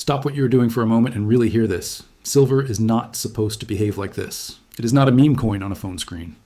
Stop what you're doing for a moment and really hear this. Silver is not supposed to behave like this. It is not a meme coin on a phone screen.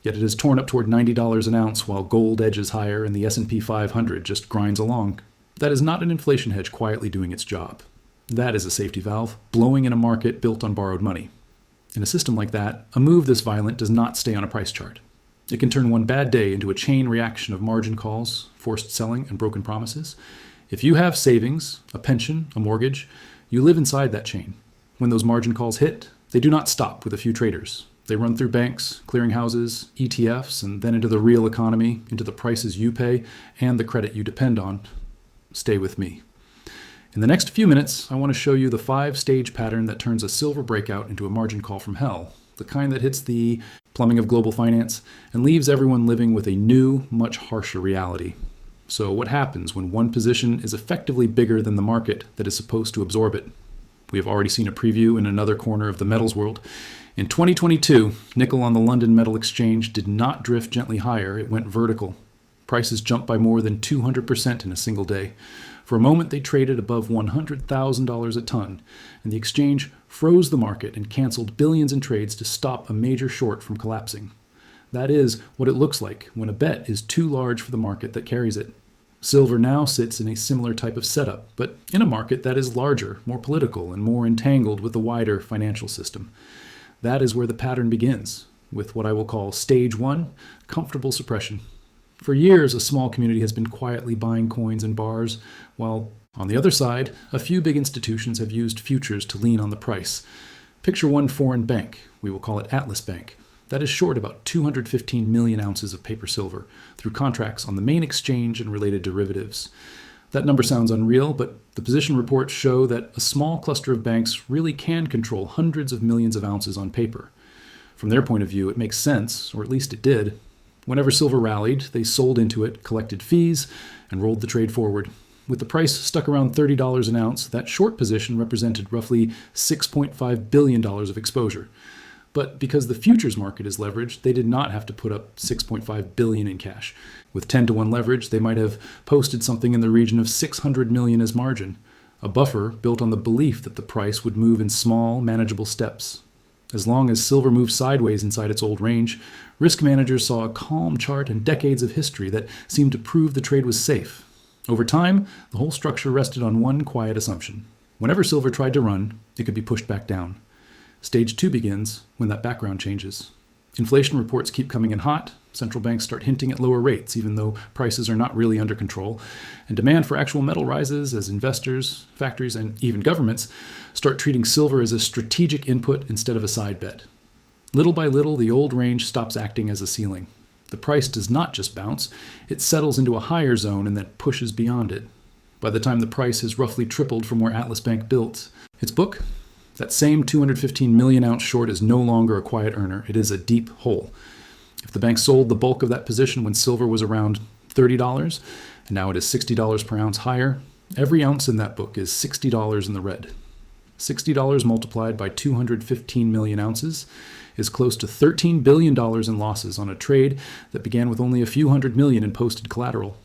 Yet it has torn up toward $90 an ounce while gold edges higher and the S&P 500 just grinds along. That is not an inflation hedge quietly doing its job. That is a safety valve, blowing in a market built on borrowed money. In a system like that, a move this violent does not stay on a price chart. It can turn one bad day into a chain reaction of margin calls, forced selling, and broken promises. If you have savings, a pension, a mortgage, you live inside that chain. When those margin calls hit, they do not stop with a few traders. They run through banks, clearinghouses, ETFs, and then into the real economy, into the prices you pay, and the credit you depend on. Stay with me. In the next few minutes, I want to show you the 5-stage pattern that turns a silver breakout into a margin call from hell, the kind that hits the plumbing of global finance and leaves everyone living with a new, much harsher reality. So what happens when one position is effectively bigger than the market that is supposed to absorb it? We have already seen a preview in another corner of the metals world. In 2022, nickel on the London Metal Exchange did not drift gently higher, it went vertical. Prices jumped by more than 200% in a single day. For a moment, they traded above $100,000 a ton, and the exchange froze the market and canceled billions in trades to stop a major short from collapsing. That is what it looks like when a bet is too large for the market that carries it. Silver now sits in a similar type of setup, but in a market that is larger, more political, and more entangled with the wider financial system. That is where the pattern begins, with what I will call stage 1, comfortable suppression. For years, a small community has been quietly buying coins and bars, while on the other side, a few big institutions have used futures to lean on the price. Picture one foreign bank, we will call it Atlas Bank, that is short about 215 million ounces of paper silver through contracts on the main exchange and related derivatives. That number sounds unreal, but the position reports show that a small cluster of banks really can control hundreds of millions of ounces on paper. From their point of view, it makes sense, or at least it did. Whenever silver rallied, they sold into it, collected fees, and rolled the trade forward. With the price stuck around $30 an ounce, that short position represented roughly $6.5 billion of exposure. But because the futures market is leveraged, they did not have to put up $6.5 billion in cash. With 10-to-1 leverage, they might have posted something in the region of $600 million as margin, a buffer built on the belief that the price would move in small, manageable steps. As long as silver moved sideways inside its old range, risk managers saw a calm chart and decades of history that seemed to prove the trade was safe. Over time, the whole structure rested on one quiet assumption. Whenever silver tried to run, it could be pushed back down. Stage 2 begins when that background changes. Inflation reports keep coming in hot, central banks start hinting at lower rates even though prices are not really under control, and demand for actual metal rises as investors, factories, and even governments start treating silver as a strategic input instead of a side bet. Little by little, the old range stops acting as a ceiling. The price does not just bounce, it settles into a higher zone and then pushes beyond it. By the time the price has roughly tripled from where Atlas Bank built its book, that same 215 million ounce short is no longer a quiet earner, it is a deep hole. If the bank sold the bulk of that position when silver was around $30, and now it is $60 per ounce higher, every ounce in that book is $60 in the red. $60 multiplied by 215 million ounces is close to $13 billion in losses on a trade that began with only a few hundred million in posted collateral.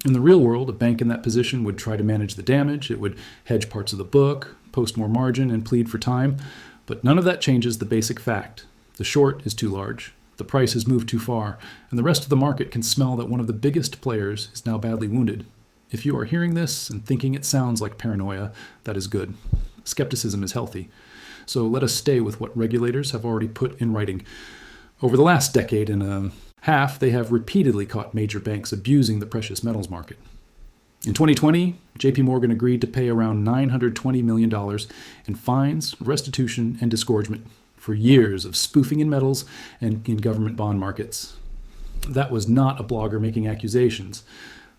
In the real world, a bank in that position would try to manage the damage, it would hedge parts of the book, post more margin, and plead for time, but none of that changes the basic fact. The short is too large, the price has moved too far, and the rest of the market can smell that one of the biggest players is now badly wounded. If you are hearing this and thinking it sounds like paranoia, that is good. Skepticism is healthy. So let us stay with what regulators have already put in writing. Over the last decade and a half, they have repeatedly caught major banks abusing the precious metals market. In 2020, JP Morgan agreed to pay around $920 million in fines, restitution, and disgorgement for years of spoofing in metals and in government bond markets. That was not a blogger making accusations.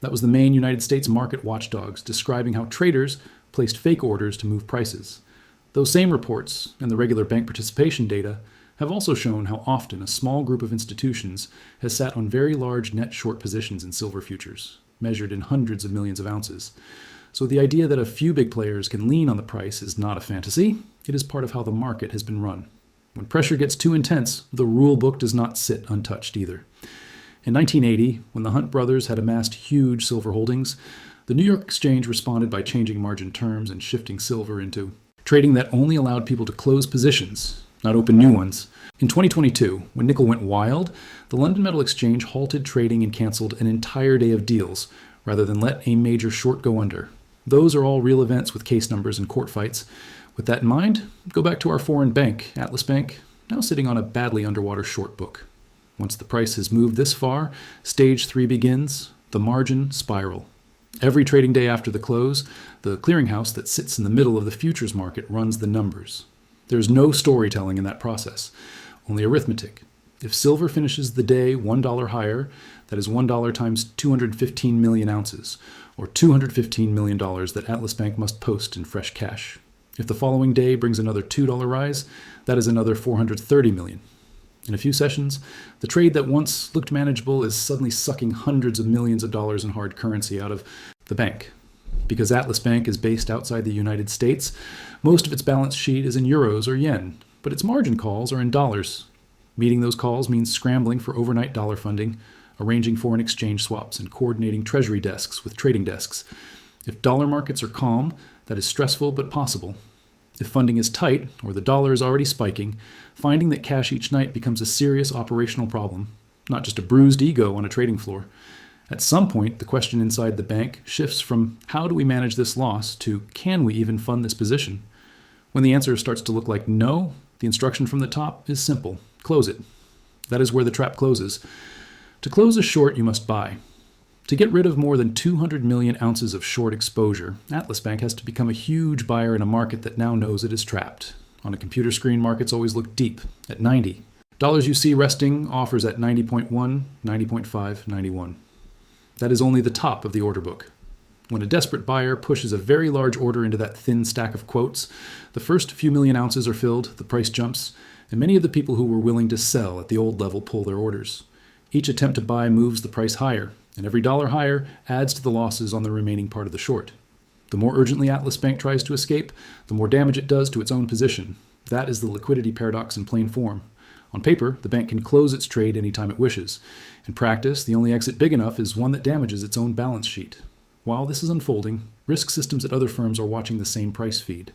That was the main United States market watchdogs describing how traders placed fake orders to move prices. Those same reports and the regular bank participation data have also shown how often a small group of institutions has sat on very large net short positions in silver futures, measured in hundreds of millions of ounces. So the idea that a few big players can lean on the price is not a fantasy. It is part of how the market has been run. When pressure gets too intense, the rule book does not sit untouched either. In 1980, when the Hunt brothers had amassed huge silver holdings, The New York Exchange responded by changing margin terms and shifting silver into trading that only allowed people to close positions, not open new ones. In 2022, when nickel went wild, the London Metal Exchange halted trading and canceled an entire day of deals, rather than let a major short go under. Those are all real events with case numbers and court fights. With that in mind, go back to our foreign bank, Atlas Bank, now sitting on a badly underwater short book. Once the price has moved this far, stage 3 begins, the margin spiral. Every trading day after the close, the clearinghouse that sits in the middle of the futures market runs the numbers. There's no storytelling in that process, only arithmetic. If silver finishes the day $1 higher, that is $1 times 215 million ounces, or $215 million that Atlas Bank must post in fresh cash. If the following day brings another $2 rise, that is another 430 million. In a few sessions, the trade that once looked manageable is suddenly sucking hundreds of millions of dollars in hard currency out of the bank. Because Atlas Bank is based outside the United States, most of its balance sheet is in euros or yen, but its margin calls are in dollars. Meeting those calls means scrambling for overnight dollar funding, arranging foreign exchange swaps, and coordinating treasury desks with trading desks. If dollar markets are calm, that is stressful but possible. If funding is tight, or the dollar is already spiking, finding that cash each night becomes a serious operational problem, not just a bruised ego on a trading floor. At some point, the question inside the bank shifts from how do we manage this loss to can we even fund this position? When the answer starts to look like no, the instruction from the top is simple. Close it. That is where the trap closes. To close a short, you must buy. To get rid of more than 200 million ounces of short exposure, Atlas Bank has to become a huge buyer in a market that now knows it is trapped. On a computer screen, markets always look deep, at 90. Dollars you see resting offers at 90.1, 90.5, 91. That is only the top of the order book. When a desperate buyer pushes a very large order into that thin stack of quotes, the first few million ounces are filled, the price jumps, and many of the people who were willing to sell at the old level pull their orders. Each attempt to buy moves the price higher, and every dollar higher adds to the losses on the remaining part of the short. The more urgently Atlas Bank tries to escape, the more damage it does to its own position. That is the liquidity paradox in plain form. On paper, the bank can close its trade anytime it wishes. In practice, the only exit big enough is one that damages its own balance sheet. While this is unfolding, risk systems at other firms are watching the same price feed.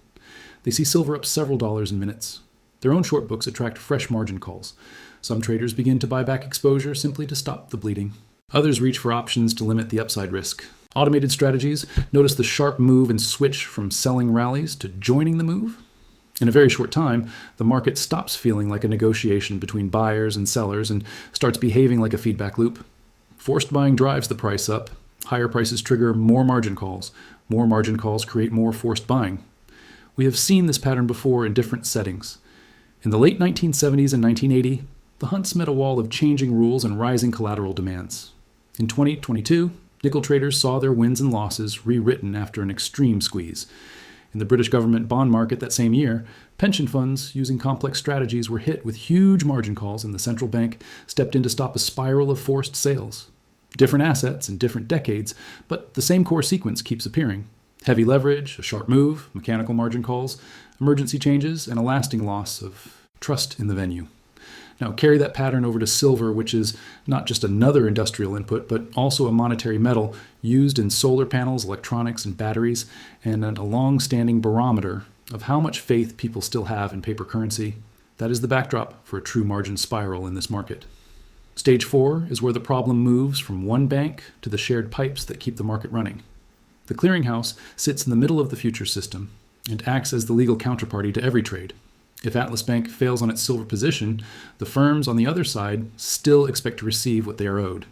They see silver up several dollars in minutes. Their own short books attract fresh margin calls. Some traders begin to buy back exposure simply to stop the bleeding. Others reach for options to limit the upside risk. Automated strategies notice the sharp move and switch from selling rallies to joining the move. In a very short time, the market stops feeling like a negotiation between buyers and sellers and starts behaving like a feedback loop. Forced buying drives the price up. Higher prices trigger more margin calls. More margin calls create more forced buying. We have seen this pattern before in different settings. In the late 1970s and 1980, the Hunts met a wall of changing rules and rising collateral demands. In 2022, nickel traders saw their wins and losses rewritten after an extreme squeeze. In the British government bond market that same year, pension funds using complex strategies were hit with huge margin calls, and the central bank stepped in to stop a spiral of forced sales. Different assets in different decades, but the same core sequence keeps appearing. Heavy leverage, a sharp move, mechanical margin calls, emergency changes, and a lasting loss of trust in the venue. Now carry that pattern over to silver, which is not just another industrial input, but also a monetary metal used in solar panels, electronics, and batteries, and a long-standing barometer of how much faith people still have in paper currency. That is the backdrop for a true margin spiral in this market. Stage 4 is where the problem moves from one bank to the shared pipes that keep the market running. The clearinghouse sits in the middle of the futures system and acts as the legal counterparty to every trade. If Atlas Bank fails on its silver position, the firms on the other side still expect to receive what they are owed.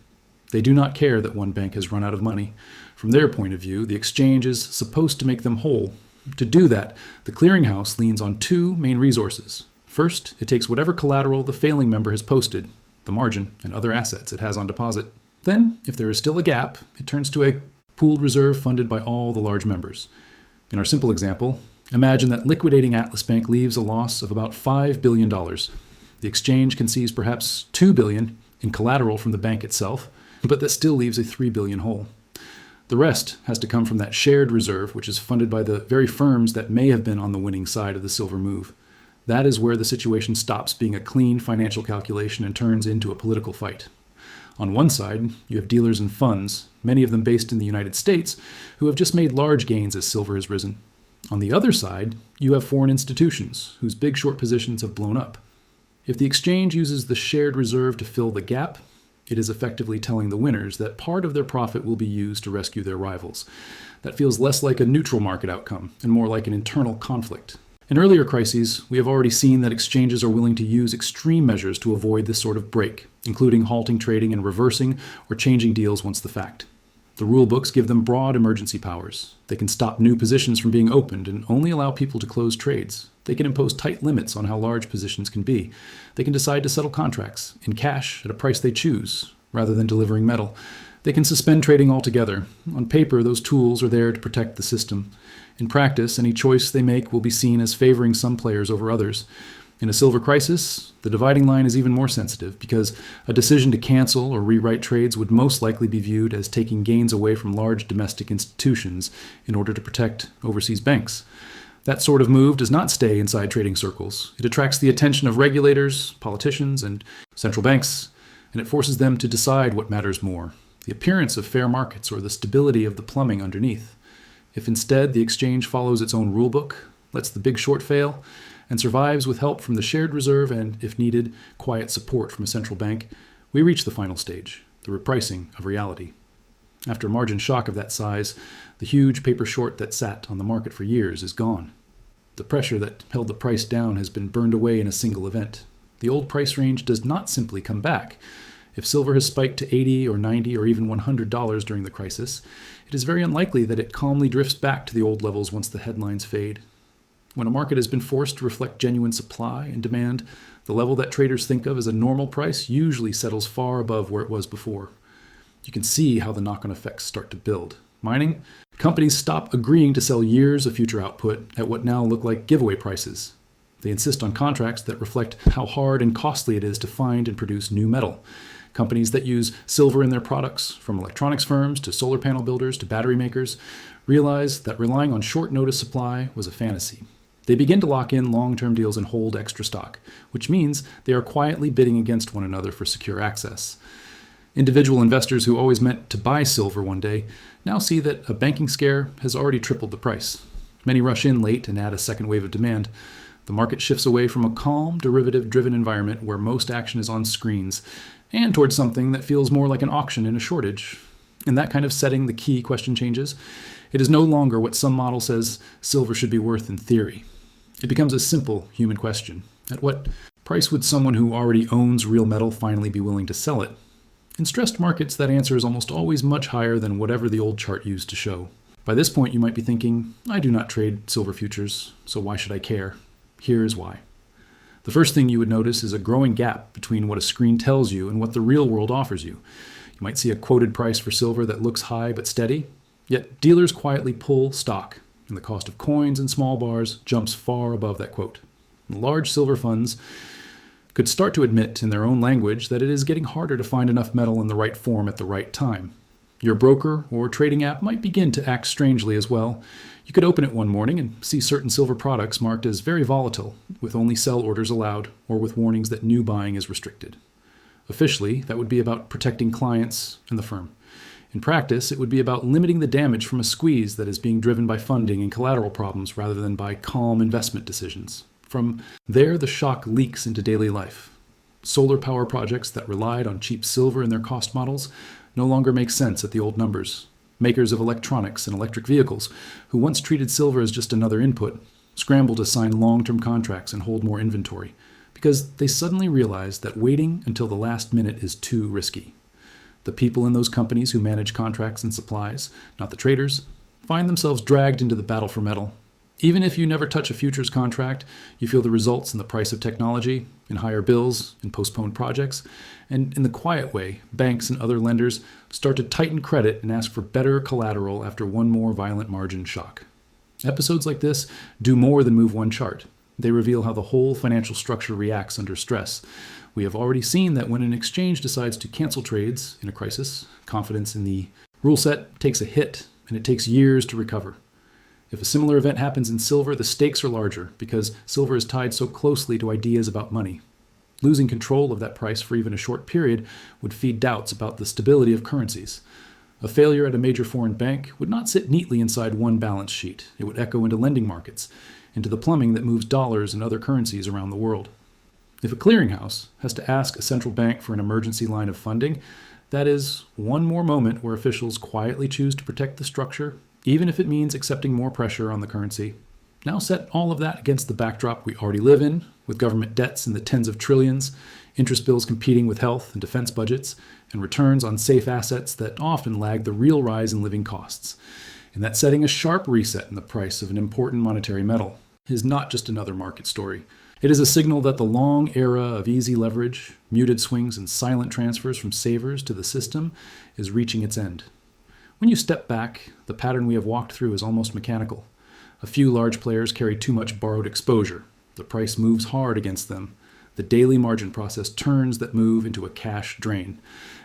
They do not care that one bank has run out of money. From their point of view, the exchange is supposed to make them whole. To do that, the clearinghouse leans on two main resources. First, it takes whatever collateral the failing member has posted, the margin and other assets it has on deposit. Then, if there is still a gap, it turns to a pooled reserve funded by all the large members. In our simple example, imagine that liquidating Atlas Bank leaves a loss of about $5 billion. The exchange conceives perhaps $2 billion in collateral from the bank itself, but that still leaves a $3 billion hole. The rest has to come from that shared reserve, which is funded by the very firms that may have been on the winning side of the silver move. That is where the situation stops being a clean financial calculation and turns into a political fight. On one side, you have dealers and funds, many of them based in the United States, who have just made large gains as silver has risen. On the other side, you have foreign institutions, whose big short positions have blown up. If the exchange uses the shared reserve to fill the gap, it is effectively telling the winners that part of their profit will be used to rescue their rivals. That feels less like a neutral market outcome and more like an internal conflict. In earlier crises, we have already seen that exchanges are willing to use extreme measures to avoid this sort of break, including halting trading and reversing or changing deals once the fact. The rule books give them broad emergency powers. They can stop new positions from being opened and only allow people to close trades. They can impose tight limits on how large positions can be. They can decide to settle contracts in cash at a price they choose, rather than delivering metal. They can suspend trading altogether. On paper, those tools are there to protect the system. In practice, any choice they make will be seen as favoring some players over others. In a silver crisis, the dividing line is even more sensitive because a decision to cancel or rewrite trades would most likely be viewed as taking gains away from large domestic institutions in order to protect overseas banks. That sort of move does not stay inside trading circles. It attracts the attention of regulators, politicians, and central banks, and it forces them to decide what matters more, the appearance of fair markets or the stability of the plumbing underneath. If instead the exchange follows its own rulebook, lets the big short fail, and survives with help from the shared reserve and, if needed, quiet support from a central bank, we reach the final stage, the repricing of reality. After a margin shock of that size, the huge paper short that sat on the market for years is gone. The pressure that held the price down has been burned away in a single event. The old price range does not simply come back. If silver has spiked to $80 or $90 or even $100 during the crisis, it is very unlikely that it calmly drifts back to the old levels once the headlines fade. When a market has been forced to reflect genuine supply and demand, the level that traders think of as a normal price usually settles far above where it was before. You can see how the knock-on effects start to build. Mining, companies stop agreeing to sell years of future output at what now look like giveaway prices. They insist on contracts that reflect how hard and costly it is to find and produce new metal. Companies that use silver in their products, from electronics firms to solar panel builders to battery makers, realize that relying on short notice supply was a fantasy. They begin to lock in long-term deals and hold extra stock, which means they are quietly bidding against one another for secure access. Individual investors who always meant to buy silver one day now see that a banking scare has already tripled the price. Many rush in late and add a second wave of demand. The market shifts away from a calm, derivative-driven environment where most action is on screens, and towards something that feels more like an auction in a shortage. In that kind of setting, the key question changes. It is no longer what some model says silver should be worth in theory. It becomes a simple human question. At what price would someone who already owns real metal finally be willing to sell it? In stressed markets, that answer is almost always much higher than whatever the old chart used to show. By this point, you might be thinking, I do not trade silver futures, so why should I care? Here is why. The first thing you would notice is a growing gap between what a screen tells you and what the real world offers you. You might see a quoted price for silver that looks high but steady, yet dealers quietly pull stock, and the cost of coins and small bars jumps far above that quote. Large silver funds could start to admit in their own language that it is getting harder to find enough metal in the right form at the right time. Your broker or trading app might begin to act strangely as well. You could open it one morning and see certain silver products marked as very volatile, with only sell orders allowed, or with warnings that new buying is restricted. Officially, that would be about protecting clients and the firm. In practice, it would be about limiting the damage from a squeeze that is being driven by funding and collateral problems rather than by calm investment decisions. From there, the shock leaks into daily life. Solar power projects that relied on cheap silver in their cost models no longer make sense at the old numbers. Makers of electronics and electric vehicles, who once treated silver as just another input, scramble to sign long-term contracts and hold more inventory, because they suddenly realize that waiting until the last minute is too risky. The people in those companies who manage contracts and supplies, not the traders, find themselves dragged into the battle for metal. Even if you never touch a futures contract, you feel the results in the price of technology, in higher bills, in postponed projects, and in the quiet way, banks and other lenders start to tighten credit and ask for better collateral after one more violent margin shock. Episodes like this do more than move one chart. They reveal how the whole financial structure reacts under stress. We have already seen that when an exchange decides to cancel trades in a crisis, confidence in the rule set takes a hit, and it takes years to recover. If a similar event happens in silver, the stakes are larger because silver is tied so closely to ideas about money. Losing control of that price for even a short period would feed doubts about the stability of currencies. A failure at a major foreign bank would not sit neatly inside one balance sheet. It would echo into lending markets, into the plumbing that moves dollars and other currencies around the world. If a clearinghouse has to ask a central bank for an emergency line of funding, that is one more moment where officials quietly choose to protect the structure, even if it means accepting more pressure on the currency. Now set all of that against the backdrop we already live in, with government debts in the tens of trillions, interest bills competing with health and defense budgets, and returns on safe assets that often lag the real rise in living costs. And that setting a sharp reset in the price of an important monetary metal is not just another market story. It is a signal that the long era of easy leverage, muted swings, and silent transfers from savers to the system is reaching its end. When you step back, the pattern we have walked through is almost mechanical. A few large players carry too much borrowed exposure. The price moves hard against them. The daily margin process turns that move into a cash drain,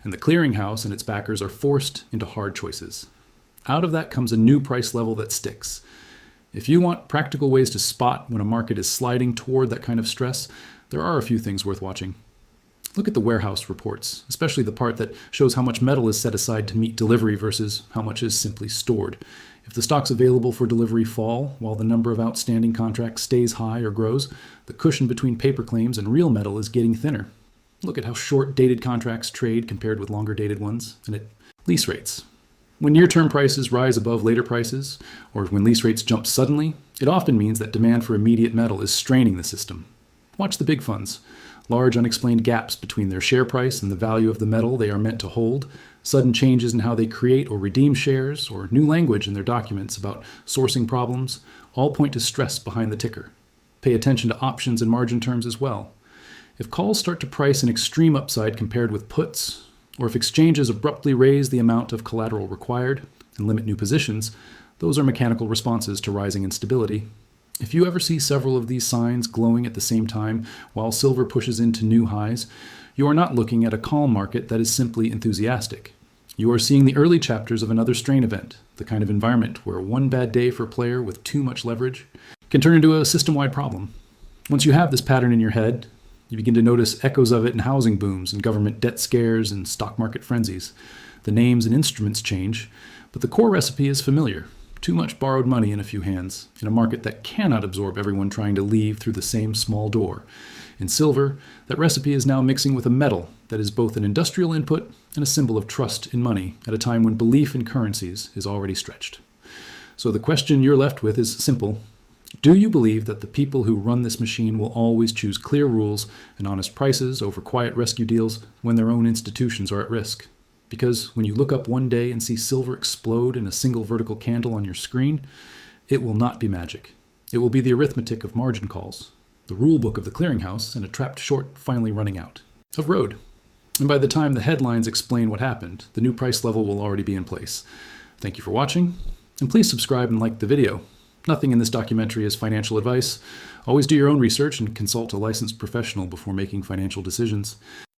and the clearinghouse and its backers are forced into hard choices. Out of that comes a new price level that sticks. If you want practical ways to spot when a market is sliding toward that kind of stress, there are a few things worth watching. Look at the warehouse reports, especially the part that shows how much metal is set aside to meet delivery versus how much is simply stored. If the stocks available for delivery fall while the number of outstanding contracts stays high or grows, the cushion between paper claims and real metal is getting thinner. Look at how short-dated contracts trade compared with longer-dated ones, and at lease rates. When near-term prices rise above later prices, or when lease rates jump suddenly, it often means that demand for immediate metal is straining the system. Watch the big funds. Large unexplained gaps between their share price and the value of the metal they are meant to hold, sudden changes in how they create or redeem shares, or new language in their documents about sourcing problems, all point to stress behind the ticker. Pay attention to options and margin terms as well. If calls start to price an extreme upside compared with puts, or if exchanges abruptly raise the amount of collateral required and limit new positions, those are mechanical responses to rising instability. If you ever see several of these signs glowing at the same time while silver pushes into new highs, you are not looking at a calm market that is simply enthusiastic. You are seeing the early chapters of another strain event, the kind of environment where one bad day for a player with too much leverage can turn into a system-wide problem. Once you have this pattern in your head, you begin to notice echoes of it in housing booms and government debt scares and stock market frenzies. The names and instruments change, but the core recipe is familiar. Too much borrowed money in a few hands, in a market that cannot absorb everyone trying to leave through the same small door. In silver, that recipe is now mixing with a metal that is both an industrial input and a symbol of trust in money at a time when belief in currencies is already stretched. So the question you're left with is simple. Do you believe that the people who run this machine will always choose clear rules and honest prices over quiet rescue deals when their own institutions are at risk? Because when you look up one day and see silver explode in a single vertical candle on your screen, it will not be magic. It will be the arithmetic of margin calls, the rule book of the clearinghouse, and a trapped short finally running out of road. And by the time the headlines explain what happened, the new price level will already be in place. Thank you for watching, and please subscribe and like the video. Nothing in this documentary is financial advice. Always do your own research and consult a licensed professional before making financial decisions.